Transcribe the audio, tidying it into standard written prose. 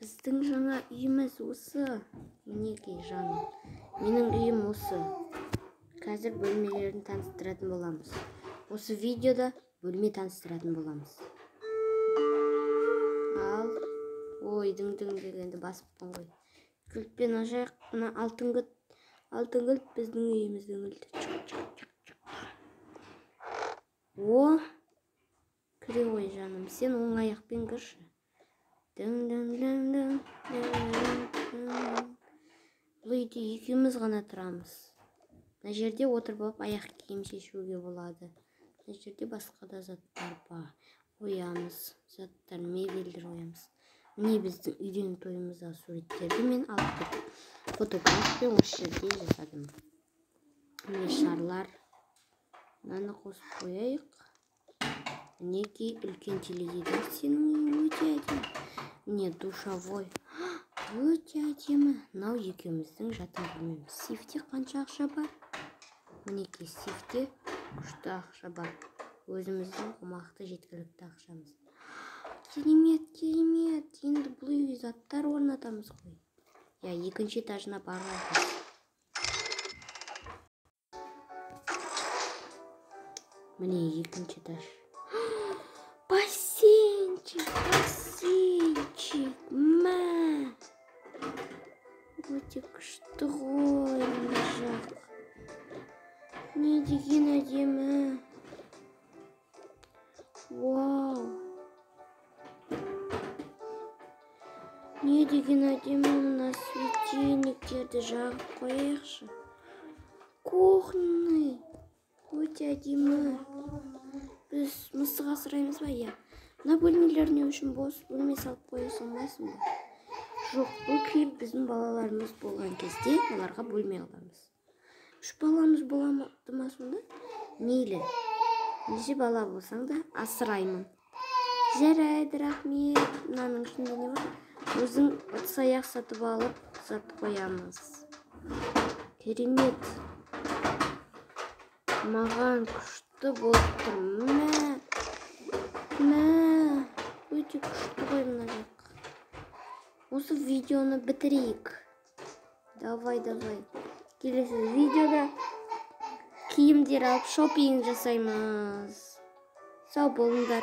Біздің жаңа үйіміз осы. Мінекей жаным. Менің үйім осы. Қазір бөлмелерін таныстыратын боламыз. Осы видеода бөлме таныстыратын боламыз. Ал, ойдың дегенді басыппын ғой. Кілтпен ашайық. Мына алтын кілт біздің үйіміздің кілті. О, кіре ғой жаным. Сен оң аяқпен кірші. Бұл үйде екеуміз ғана тұрамыз. Мына жерде отырып алып аяқ киім шешуге болады. Мына жерде басқа да заттар бар. Қоямыз. Заттар, мебельдер қоямыз. Міне біздің үйден тойымыздағы суреттерді мен алып кеттім. Фотографпен осы жерде жасадым. Міне шарлар. Мынаны қосып қояйық. Мінекей үлкен теледидар. Сенің үйің өте әдемі. Міне душовой. Өте әдемі. Мынау екеуміздің жатын бөлмеміз. Сейфте қанша ақша бар? Мінекей сейфте күшті ақша бар. Өзіміздің қомақты жеткілікті ақшамыз. Керемет. Енді бұл үй заттар орнатамыз ғой. Я екінші этажына барамыз. Міне екінші этаж. Бассейнчик. Мә. Өте күшті ғой мына жақ. Не деген әдемі. Вау. Не деген әдемі, мына светильниктерді жағып қояйықшы. Кухня. Өте әдемі. Біз мысық асыраймыз ба? Я. Мына бөлмелер не үшін бос? Бөлме салып қоя салмайсың ба? Жоқ, бұл киім біздің балаларымыз болған кезде оларға бөлме аламыз. 3 баламыз болады ма сонда? Мейлі. Неше бала болсаң да асыраймын. Жарайды, рахмет. Мынаның ішінде не бар? Өзің ыдыс-аяқ сатып алып, зат қоямыз. Керемет. Маған күшті болып тұр. Мә. Өте күшті ғой мына жақ. Осы видеоны бітірейік. Давай. Келесі видеода киімдер алып шопинг жасаймыз. Сау болыңдар.